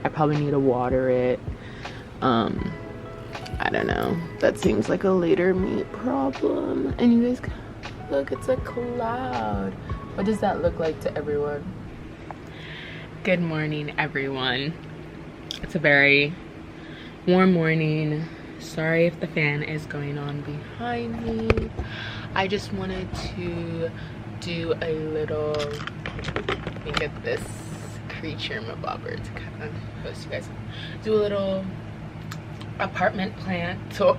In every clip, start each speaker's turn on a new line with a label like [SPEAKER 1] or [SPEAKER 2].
[SPEAKER 1] I probably need to water it. I don't know, that seems like a later me problem. And you guys, look, it's a cloud. What does that look like to everyone? Good morning, everyone. It's a very warm morning. Sorry if the fan is going on behind me. I just wanted to do a little, let me get this creature mabobber to kind of host you guys. Do a little apartment plant tour.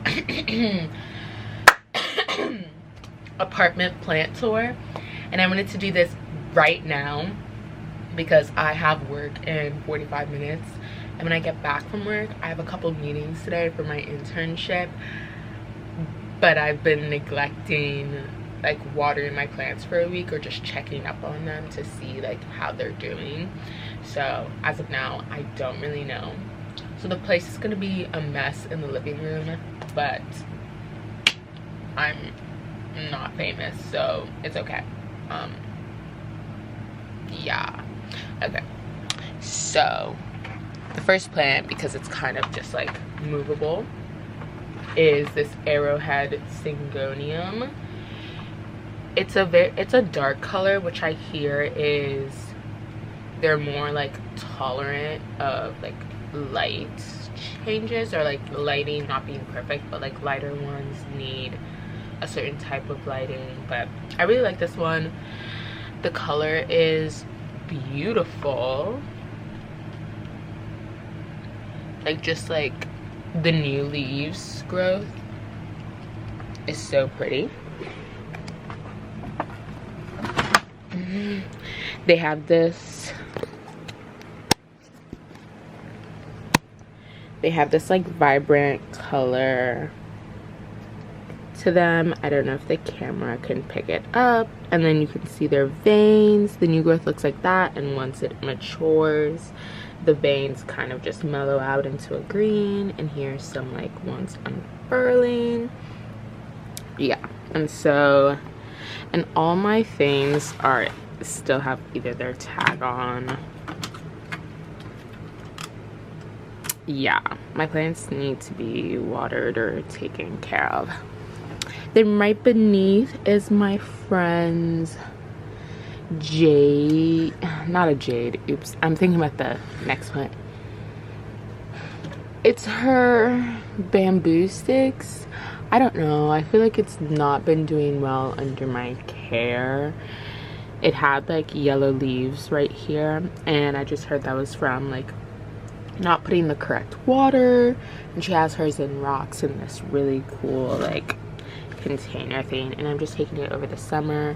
[SPEAKER 1] Apartment plant tour. And I wanted to do this right now because I have work in 45 minutes. And when I get back from work, I have a couple meetings today for my internship. But I've been neglecting like watering my plants for a week or just checking up on them to see like how they're doing. So as of now, I don't really know. So the place is gonna be a mess in the living room, but I'm not famous, so it's okay. Yeah, okay. So the first plant, because it's kind of just like movable, is this Arrowhead Syngonium. It's a dark color, which I hear is they're more like tolerant of like light changes, or like lighting not being perfect, but like lighter ones need a certain type of lighting. But I really like this one. The color is beautiful, like just like the new leaves growth is so pretty. They have this like vibrant color to them. I don't know if the camera can pick it up. And then you can see their veins. The new growth looks like that, and once it matures, the veins kind of just mellow out into a green. And here's some like ones unfurling. Yeah, and so, and all my things are still have either their tag on. Yeah, my plants need to be watered or taken care of. Then right beneath is my friend's Jade, not a Jade, oops, I'm thinking about the next one. It's her bamboo sticks. I don't know, I feel like it's not been doing well under my care. It had like yellow leaves right here, and I just heard that was from like not putting the correct water. And she has hers in rocks in this really cool like container thing, and I'm just taking it over the summer.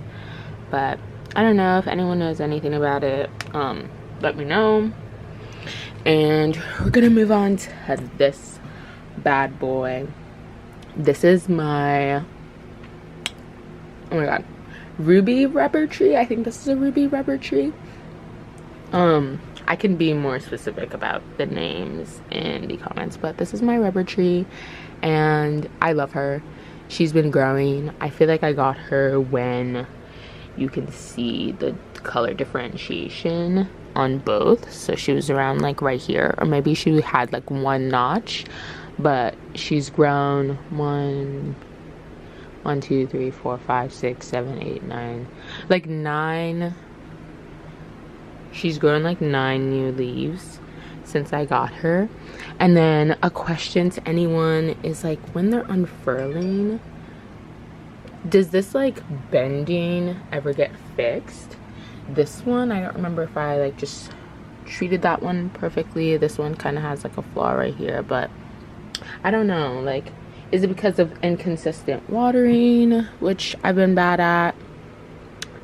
[SPEAKER 1] But I don't know if anyone knows anything about it. Let me know. And we're gonna move on to this bad boy. This is my, oh my god, ruby rubber tree. I think this is a ruby rubber tree. I can be more specific about the names in the comments, but this is my rubber tree and I love her. She's been growing. I feel like I got her when you can see the color differentiation on both. So she was around like right here, or maybe she had like one notch, but she's grown 1, 2, 3, 4, 5, 6, 7, 8, 9, like 9. She's grown like 9 new leaves since I got her. And then a question to anyone is like, when they're unfurling, does this like bending ever get fixed? This one, I don't remember if I like just treated that one perfectly. This one kind of has like a flaw right here, but I don't know, like, is it because of inconsistent watering, which I've been bad at?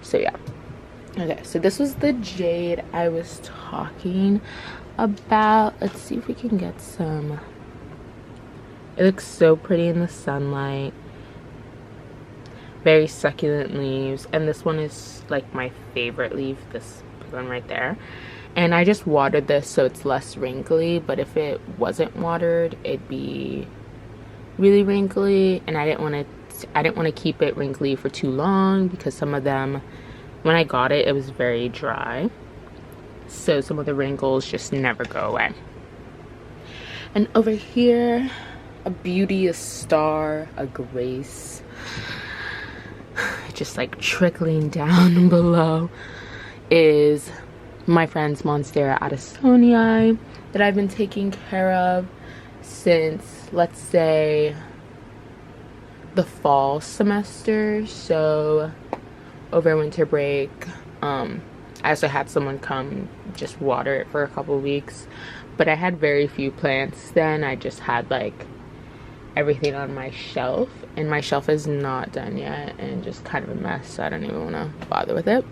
[SPEAKER 1] So yeah. Okay, so this was the jade I was talking about. Let's see if we can get some. It looks so pretty in the sunlight. Very succulent leaves, and this one is like my favorite leaf, this one right there. And I just watered this so it's less wrinkly, but if it wasn't watered, it'd be really wrinkly, and I didn't want to keep it wrinkly for too long, because some of them, when I got it, it was very dry, so some of the wrinkles just never go away. And over here, a beauty, a star, a grace, just like trickling down below, is my friend's Monstera adansonii that I've been taking care of since, let's say, the fall semester. So over winter break, I also had someone come just water it for a couple weeks, but I had very few plants then. I just had like everything on my shelf, and my shelf is not done yet and just kind of a mess, so I don't even want to bother with it.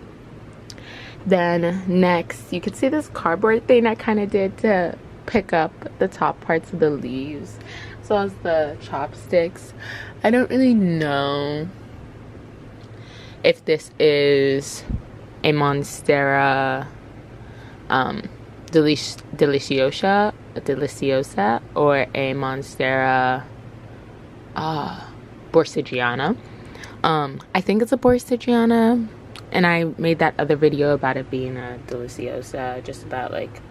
[SPEAKER 1] Then next, you can see this cardboard thing I kind of did to pick up the top parts of the leaves, as well as the chopsticks. I don't really know if this is a Monstera deliciosa or a Monstera borsigiana. I think it's a borsigiana, and I made that other video about it being a deliciosa, just about like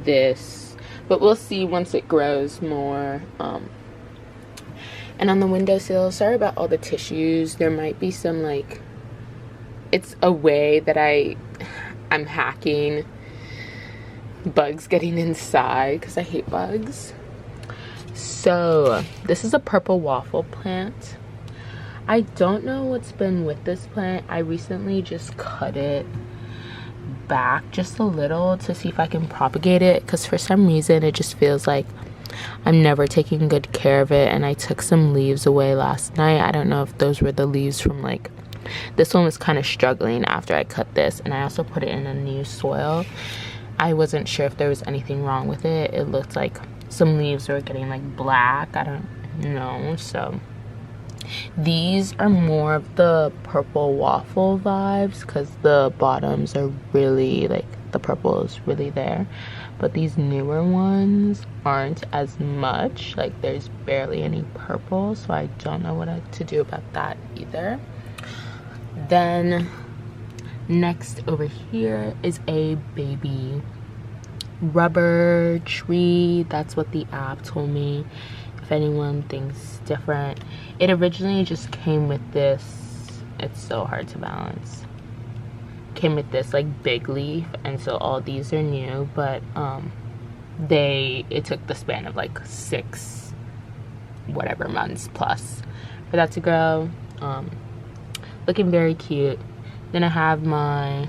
[SPEAKER 1] this, but we'll see once it grows more. And on the windowsill, sorry about all the tissues, there might be some like, it's a way that I'm hacking bugs getting inside because I hate bugs. So this is a purple waffle plant. I don't know what's been with this plant. I recently just cut it back just a little to see if I can propagate it, because for some reason it just feels like I'm never taking good care of it. And I took some leaves away last night. I don't know if those were the leaves from like, this one was kind of struggling after I cut this, and I also put it in a new soil. I wasn't sure if there was anything wrong with it. It looked like some leaves were getting like black, I don't know. So these are more of the purple waffle vibes, because the bottoms are really like, the purple is really there, but these newer ones aren't as much. Like there's barely any purple, so I don't know what to do about that either. Then next over here is a baby rubber tree. That's what the app told me, if anyone thinks different. It originally just came with this, it's so hard to balance, came with this like big leaf, and so all these are new, but it took the span of like 6 whatever months plus for that to grow. Looking very cute. Then I have I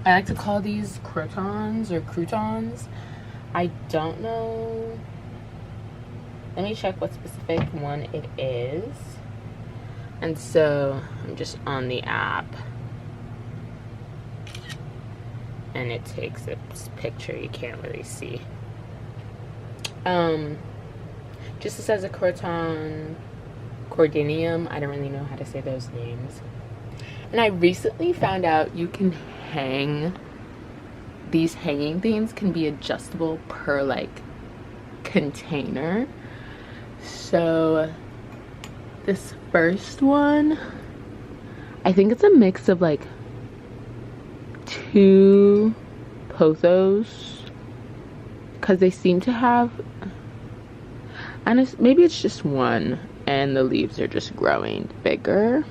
[SPEAKER 1] like to call these crotons or croutons. I don't know. Let me check what specific one it is. And so I'm just on the app, and it takes a picture. You can't really see. Just it says a Croton, Codiaeum. I don't really know how to say those names. And I recently found out you can hang, these hanging things can be adjustable per like container. So this first one, I think it's a mix of like 2 pothos, because they seem to have, and maybe it's just one and the leaves are just growing bigger.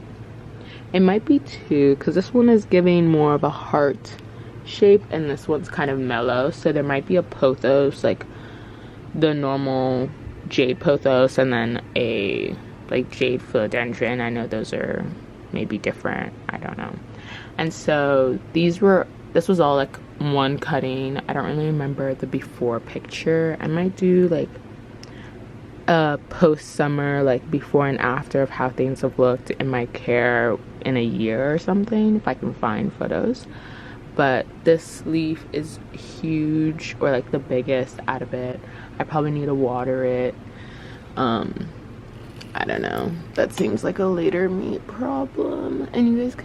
[SPEAKER 1] It might be 2, because this one is giving more of a heart shape and this one's kind of mellow. So there might be a pothos, like the normal Jade Pothos, and then a like Jade Philodendron. I know those are maybe different, I don't know. And so this was all like one cutting. I don't really remember the before picture. I might do like a post-summer, like before and after of how things have looked in my care in a year or something, if I can find photos. But this leaf is huge, or like the biggest out of it. I probably need to water it. I don't know, that seems like a later me problem. And you guys,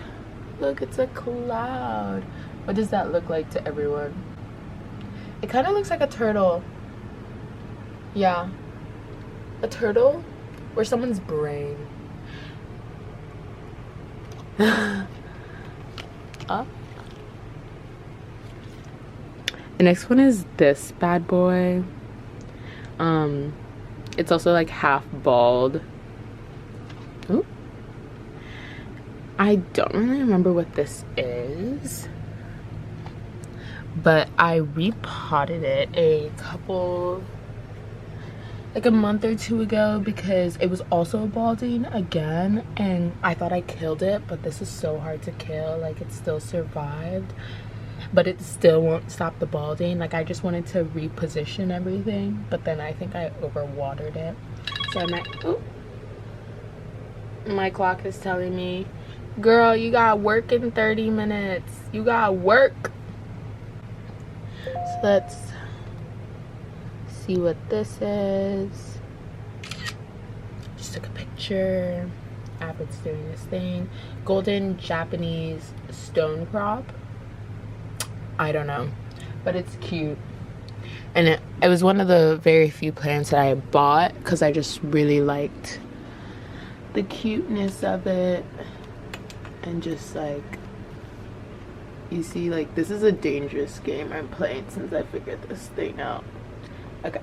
[SPEAKER 1] look, it's a cloud. What does that look like to everyone? It kind of looks like a turtle. Yeah, a turtle or someone's brain. Up. The next one is this bad boy. It's also like half bald. Ooh. I don't really remember what this is, but I repotted it like a month or two ago because it was also balding again, and I thought I killed it, but this is so hard to kill. Like, it still survived, but it still won't stop the balding. Like, I just wanted to reposition everything, but then I think I overwatered it. So I might, oh, my clock is telling me, girl, you got work in 30 minutes. You got work. So let's see what this is. Just took a picture. Avid's doing this thing. Golden Japanese Stonecrop. I don't know, but it's cute. And it was one of the very few plants that I bought because I just really liked the cuteness of it. And just like, you see, like, this is a dangerous game I'm playing since I figured this thing out. Okay,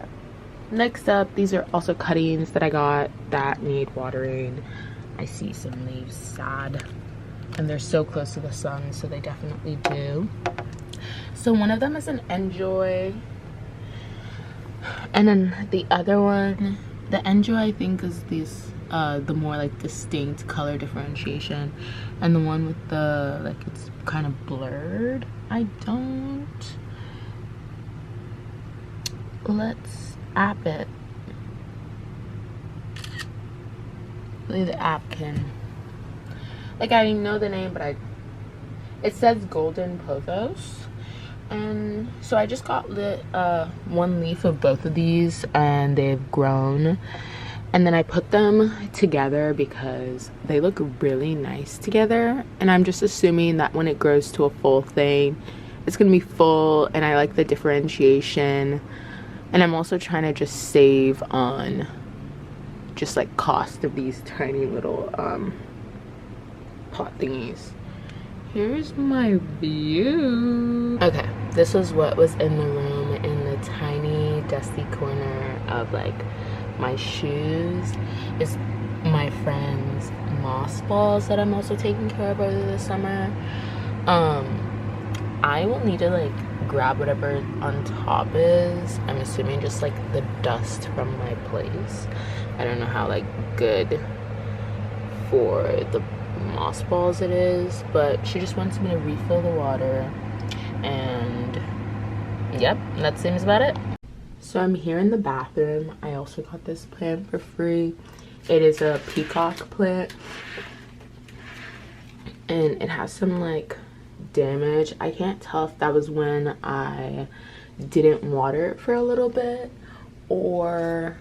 [SPEAKER 1] next up, these are also cuttings that I got that need watering. I see some leaves sad, and they're so close to the sun, so they definitely do. So one of them is an enjoy, and then the other one, the enjoy, I think is these the more like distinct color differentiation, and the one with the, like, it's kind of blurred, I don't. Let's app it. Maybe the app can, like, I know the name, but it says Golden Pothos. And so I just got one leaf of both of these, and they've grown. And then I put them together because they look really nice together. And I'm just assuming that when it grows to a full thing, it's gonna be full, and I like the differentiation. And I'm also trying to just save on just like cost of these tiny little pot thingies. Here's my view. Okay, this was what was in the room in the tiny dusty corner of like my shoes. Is my friend's moss balls that I'm also taking care of over the summer. I will need to like grab whatever on top is. I'm assuming just like the dust from my place. I don't know how like good for the moss balls it is, but she just wants me to refill the water, and yep, that seems about it. So I'm here in the bathroom. I also got this plant for free. It is a peacock plant, and it has some like damage. I can't tell if that was when I didn't water it for a little bit, or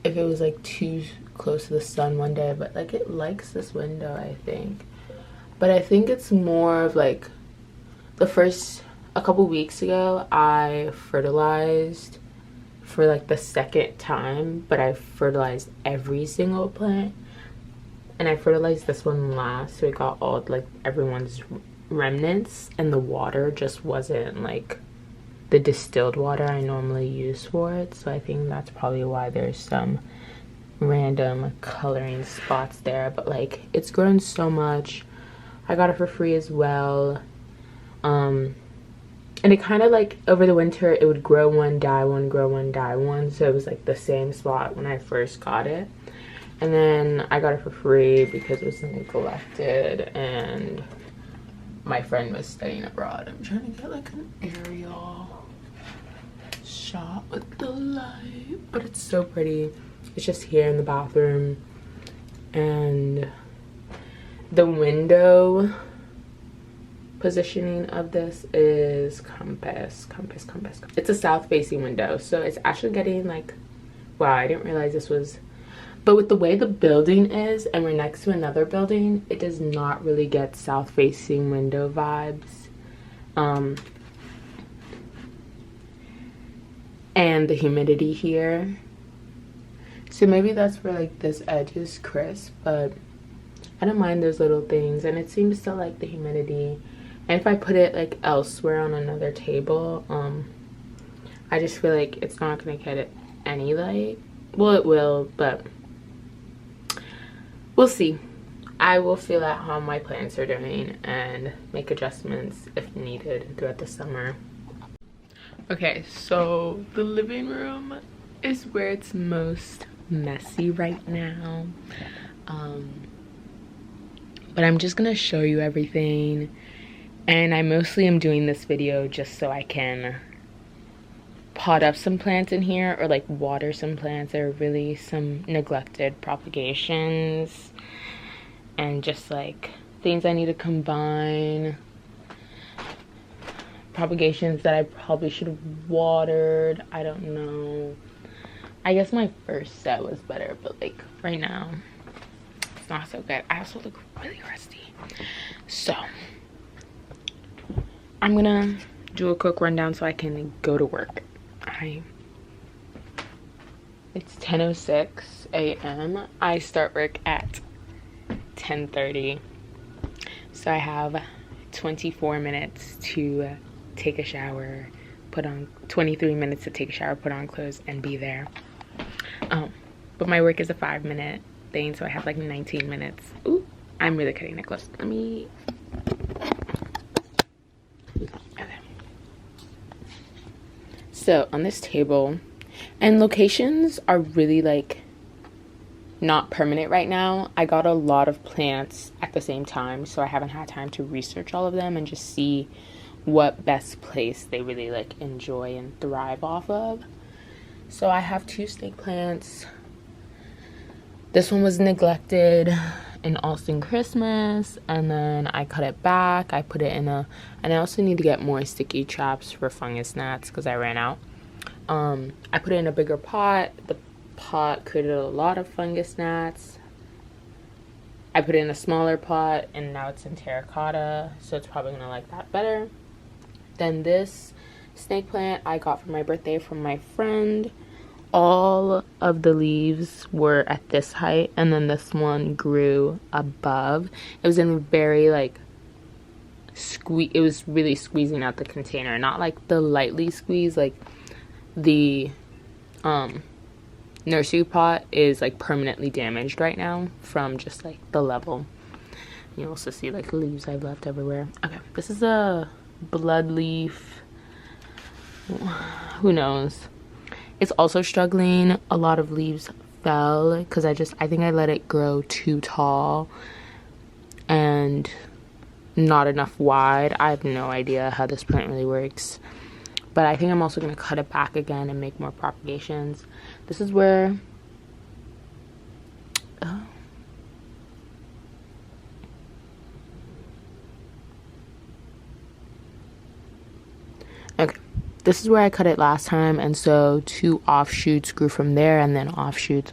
[SPEAKER 1] if it was like too close to the sun one day, but like it likes this window, I think. But I think it's more of like a couple weeks ago I fertilized for like the second time, but I fertilized every single plant, and I fertilized this one last, so it got all like everyone's remnants, and the water just wasn't like the distilled water I normally use for it. So I think that's probably why there's some random coloring spots there, but like it's grown so much. I got it for free as well. And it kind of like over the winter it would grow one, die one, grow one, die one, so it was like the same spot when I first got it. And then I got it for free because it was neglected and my friend was studying abroad. I'm trying to get like an aerial shot with the light, but it's so pretty. It's just here in the bathroom, and the window positioning of this is compass. It's a south facing window, so it's actually getting like, wow, I didn't realize this was, but with the way the building is and we're next to another building, it does not really get south facing window vibes. And the humidity here, so maybe that's where like this edge is crisp, but I don't mind those little things, and it seems to like the humidity. And if I put it like elsewhere on another table, I just feel like it's not gonna get it any light. Well, it will, but we'll see. I will feel out how my plants are doing and make adjustments if needed throughout the summer. Okay, so the living room is where it's most messy right now. But I'm just gonna show you everything, and I mostly am doing this video just so I can pot up some plants in here, or like water some plants. There are really some neglected propagations and just like things I need to combine, propagations that I probably should have watered. I don't know. I guess my first set was better, but like right now it's not so good. I also look really rusty, so I'm gonna do a quick rundown so I can go to work. It's 10:06 a.m. I start work at 10:30, so I have 24 minutes to take a shower, put on 23 minutes to take a shower, put on clothes, and be there. But my work is a 5-minute thing, so I have like 19 minutes. Ooh, I'm really cutting it close. Let me. Okay. So on this table, and locations are really like not permanent right now. I got a lot of plants at the same time, so I haven't had time to research all of them and just see what best place they really like enjoy and thrive off of. So I have 2 snake plants. This one was neglected in Austin Christmas, and then I cut it back. I put it in a, and I also need to get more sticky traps for fungus gnats because I ran out. I put it in a bigger pot. The pot created a lot of fungus gnats. I put it in a smaller pot, and now it's in terracotta, so it's probably gonna like that better. Then this snake plant I got for my birthday from my friend. All of the leaves were at this height, and then this one grew above. It was in very like it was really squeezing out the container, not like the lightly squeeze. Like the nursery pot is like permanently damaged right now from just like the level. You also see like leaves I've left everywhere. Okay, this is a blood leaf. Who knows? It's also struggling. A lot of leaves fell because I think I let it grow too tall and not enough wide. I have no idea how this plant really works, but I think I'm also going to cut it back again and make more propagations. This is where okay, this is where I cut it last time, and so 2 offshoots grew from there, and then offshoots.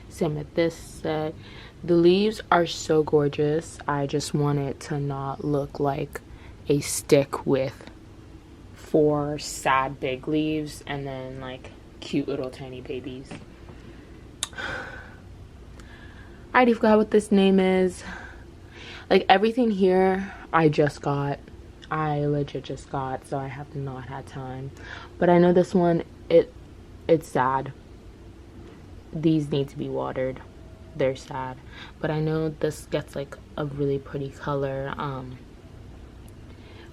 [SPEAKER 1] Same with this set. The leaves are so gorgeous. I just want it to not look like a stick with 4 sad big leaves and then like cute little tiny babies. I already forgot what this name is. Like everything here I legit just got, so I have not had time. But I know this one, it's sad. These need to be watered. They're sad. But I know this gets like a really pretty color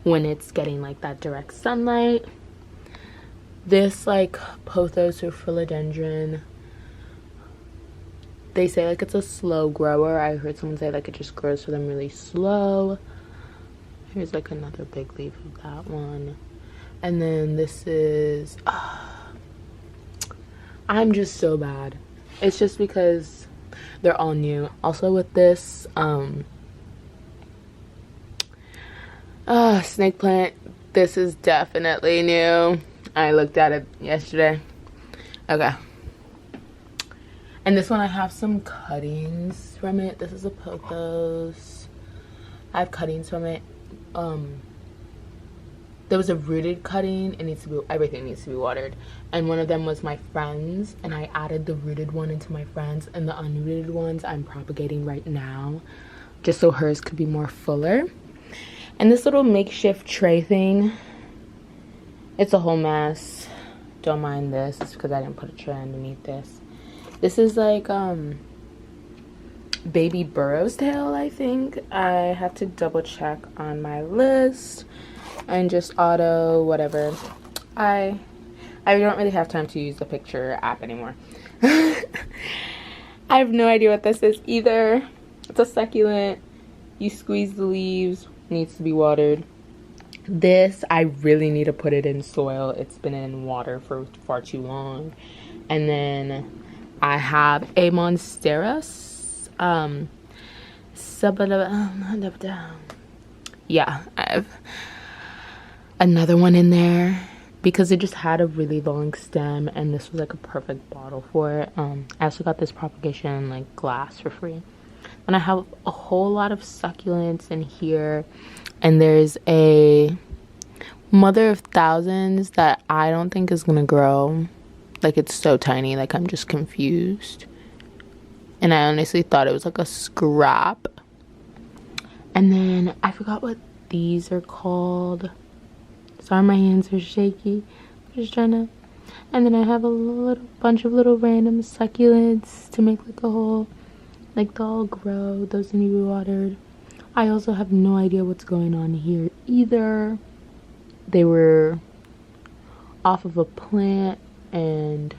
[SPEAKER 1] when it's getting like that direct sunlight. This like pothos or philodendron, they say like it's a slow grower. I heard someone say like it just grows for them really slow. Here's like another big leaf of that one. And then this is I'm just so bad. It's just because they're all new. Also with this snake plant, this is definitely new. I looked at it yesterday. Okay. And this one I have some cuttings from it. This is a pothos. I have cuttings from it. There was a rooted cutting. Everything needs to be watered, and one of them was my friend's, and I added the rooted one into my friend's, and the unrooted ones I'm propagating right now just so hers could be more fuller. And this little makeshift tray thing, it's a whole mess. don't mind this. It's because I didn't put a tray underneath this. This is like baby Burro's tail, I think. I have to double check on my list and just auto whatever. I don't really have time to use the picture app anymore. I have no idea what this is either. It's a succulent. You squeeze the leaves, needs to be watered. This, I really need to put it in soil. It's been in water for far too long. And then I have a Monsteras. Yeah, I have another one in there because it just had a really long stem and this was like a perfect bottle for it. I also got this propagation like glass for free. And I have a whole lot of succulents in here, and there's a mother of thousands that I don't think is gonna grow. Like, it's so tiny, like I'm just confused. And I honestly thought it was like a scrap. And then I forgot what these are called. Sorry, my hands are shaky. I'm just trying to. And then I have a little bunch of little random succulents to make like a whole, like they'll all grow. Those need to be watered. I also have no idea what's going on here either. They were off of a plant and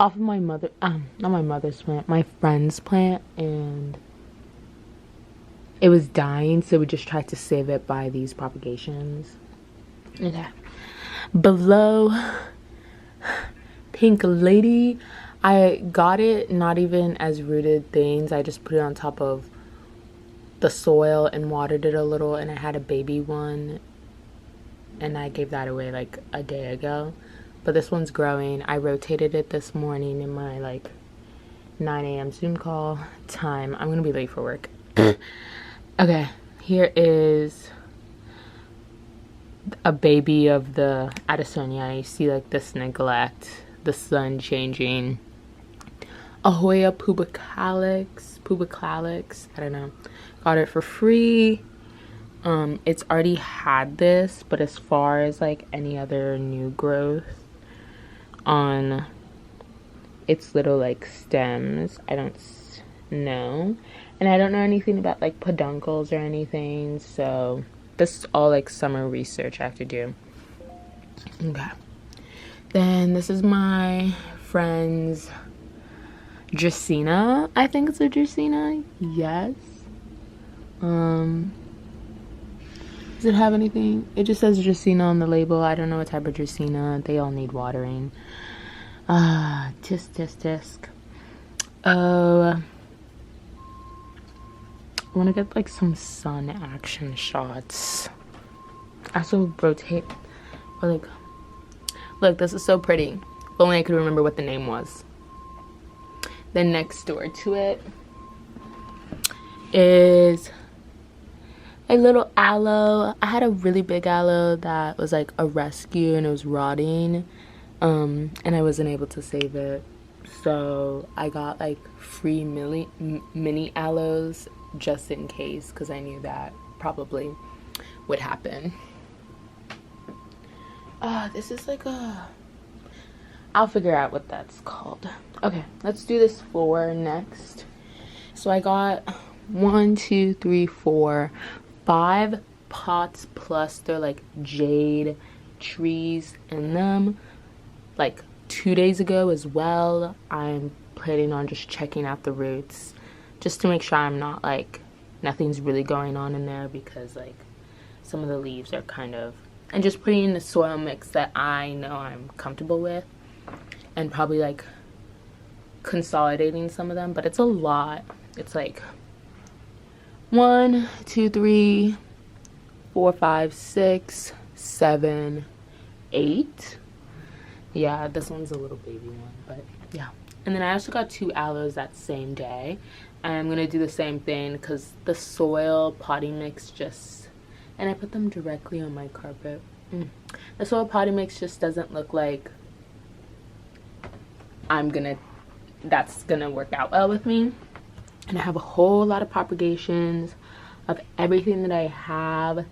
[SPEAKER 1] off of my mother, not my mother's plant, my friend's plant, and it was dying, so we just tried to save it by these propagations. Okay. Below, Pink Lady, I got it not even as rooted things. I just put it on top of the soil and watered it a little, and I had a baby one and I gave that away like a day ago. But this one's growing. I rotated it this morning in my like 9 a.m. Zoom call time. I'm gonna be late for work. Okay, here is a baby of the adansonii. You see like this neglect, the sun changing. A Hoya Pubicalyx, I don't know. Got it for free. It's already had this, but as far as like any other new growth on its little like stems, I don't know. And I don't know anything about like peduncles or anything, so this is all like summer research I have to do. Okay, then this is my friend's Dracaena. I think it's a Dracaena. Yes. Does it have anything? It just says Dracaena on the label. I don't know what type of Dracaena. They all need watering. Tisk. I want to get like some sun action shots. I also rotate. Or like, look, this is so pretty. If only I could remember what the name was. Then next door to it is a little aloe. I had a really big aloe that was like a rescue and it was rotting, and I wasn't able to save it, so I got like free mini aloes just in case, because I knew that probably would happen. This is like a, I'll figure out what that's called. Okay, let's do this floor next. So I got 1, 2, 3, 4, 5 pots plus they're like Jade Trees in them, like 2 days ago as well. I'm planning on just checking out the roots just to make sure I'm not like nothing's really going on in there, because like some of the leaves are kind of, and just putting in the soil mix that I know I'm comfortable with, and probably like consolidating some of them, but it's a lot. It's like 1, 2, 3, 4, 5, 6, 7, 8. Yeah, this one's a little baby one, but yeah. And then I also got 2 aloes that same day. And I'm gonna do the same thing because the soil potting mix just, and I put them directly on my carpet. The soil potting mix just doesn't look like that's gonna work out well with me. And I have a whole lot of propagations of everything that I have.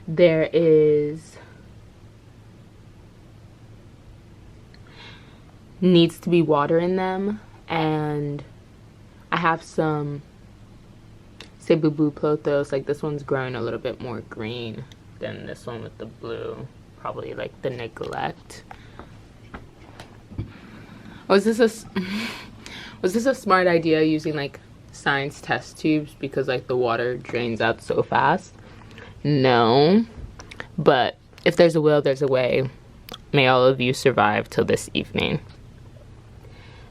[SPEAKER 1] There is needs to be water in them. And I have some Scindapsus Pothos. Like this one's growing a little bit more green than this one with the blue. Probably like the neglect. Was this a smart idea using like science test tubes because like the water drains out so fast? No, but if there's a will, there's a way. May all of you survive till this evening.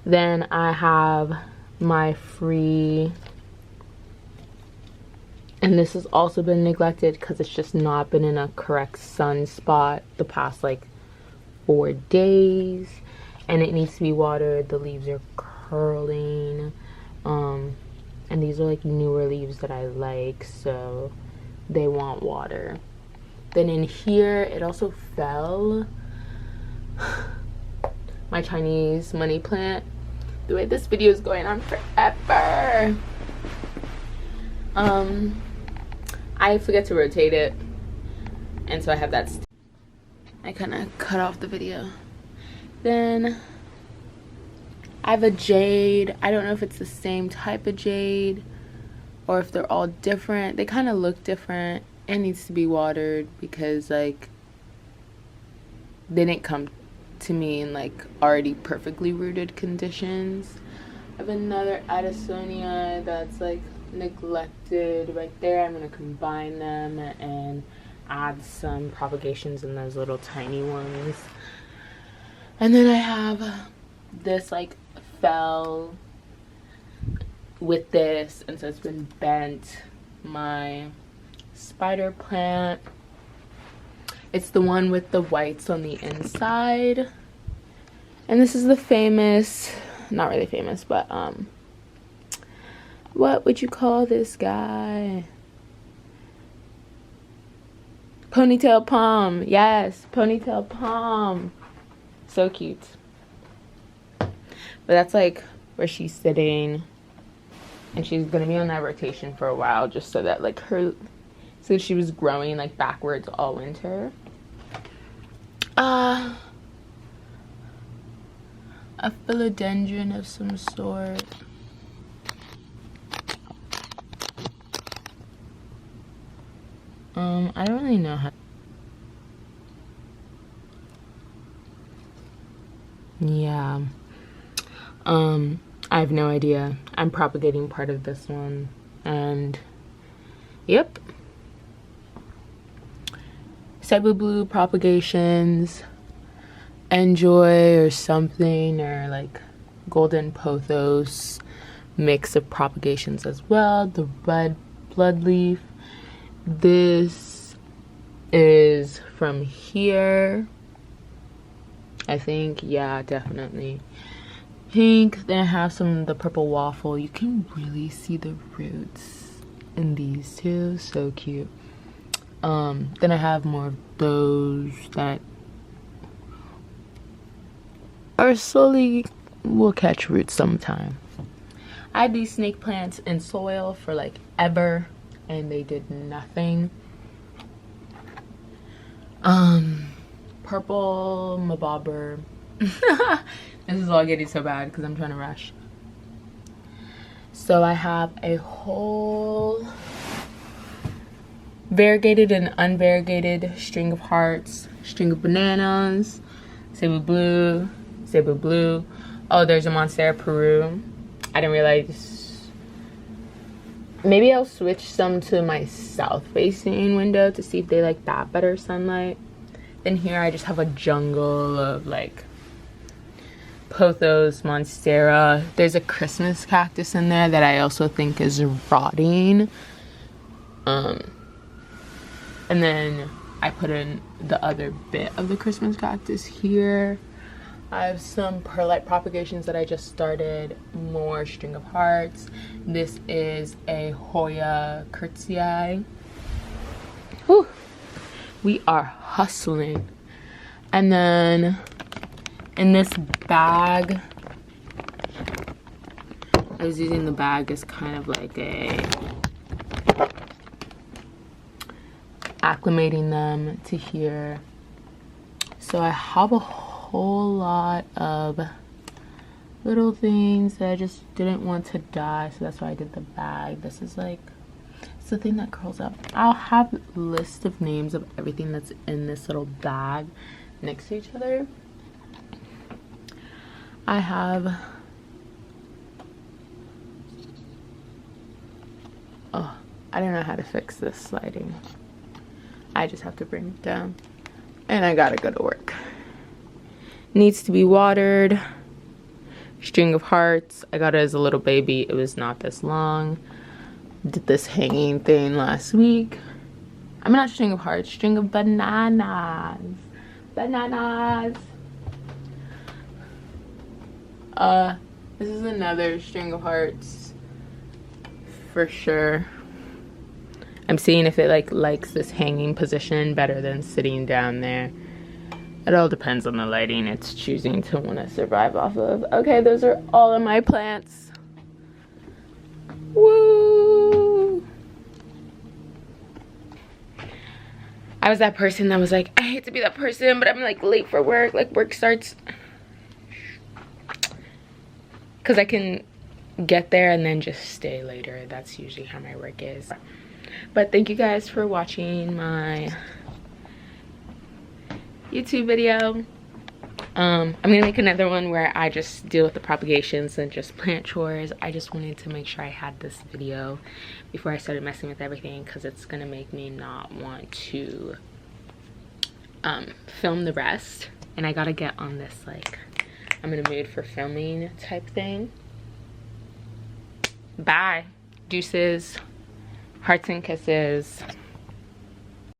[SPEAKER 1] Then I have my free, and this has also been neglected because it's just not been in a correct sun spot the past like 4 days, and it needs to be watered. The leaves are curling, and these are like newer leaves that I like, so they want water. Then in here it also fell my Chinese money plant. The way this video is going on forever. I forget to rotate it, and so I have that. I kind of cut off the video. Then I have a jade. I don't know if it's the same type of jade or if they're all different. They kind of look different. It needs to be watered because like they didn't come to me in like already perfectly rooted conditions. I have another adansonii that's like neglected right there. I'm gonna combine them and add some propagations in those little tiny ones. And then I have this like fell with this, and so it's been bent. My spider plant, it's the one with the whites on the inside, and this is the famous, not really famous, but what would you call this guy? Ponytail palm. Yes, ponytail palm. So cute. But that's like where she's sitting, and she's gonna be on that rotation for a while, just so that like her, so she was growing like backwards all winter. A philodendron of some sort. I don't really know how. Yeah. I have no idea. I'm propagating part of this one, and yep. Cebu blue propagations, enjoy or something, or like golden pothos mix of propagations as well. The red bloodleaf. This is from here, I think. Yeah, definitely pink. Then I have some of the purple waffle. You can really see the roots in these two. So cute. Then I have more of those that are slowly will catch roots sometime. I had these snake plants in soil for like ever, and they did nothing. Purple mabobber. This is all getting so bad because I'm trying to rush. So I have a whole variegated and unvariegated string of hearts, string of bananas, Cebu blue, Cebu blue. Oh, there's a Monstera Peru. I didn't realize. Maybe I'll switch some to my south facing window to see if they like that better sunlight. Then here I just have a jungle of like pothos, monstera. There's a Christmas cactus in there that I also think is rotting. And then I put in the other bit of the Christmas cactus here. I have some perlite propagations that I just started, more string of hearts. This is a Hoya Pubicalyx. Whew. We are hustling. And then in this bag, I was using the bag as kind of like a acclimating them to here. So I have a whole lot of little things that I just didn't want to die, so that's why I did the bag. This is like, it's the thing that curls up. I'll have a list of names of everything that's in this little bag next to each other. I have, oh, I don't know how to fix this sliding. I just have to bring it down. And I gotta go to work. Needs to be watered. String of hearts. I got it as a little baby. It was not this long. Did this hanging thing last week. I'm not string of hearts. String of bananas. Bananas. This is another string of hearts. For sure. I'm seeing if it likes this hanging position better than sitting down there. It all depends on the lighting it's choosing to want to survive off of. Okay, those are all of my plants. Woo! I was that person that was like, I hate to be that person, but I'm like late for work. Like work starts. Because I can get there and then just stay later. That's usually how my work is. But thank you guys for watching my YouTube video. I'm gonna make another one where I just deal with the propagations and just plant chores. I just wanted to make sure I had this video before I started messing with everything, because it's gonna make me not want to film the rest. And I gotta get on this, like, I'm in a mood for filming type thing. Bye. Deuces. Hearts and kisses.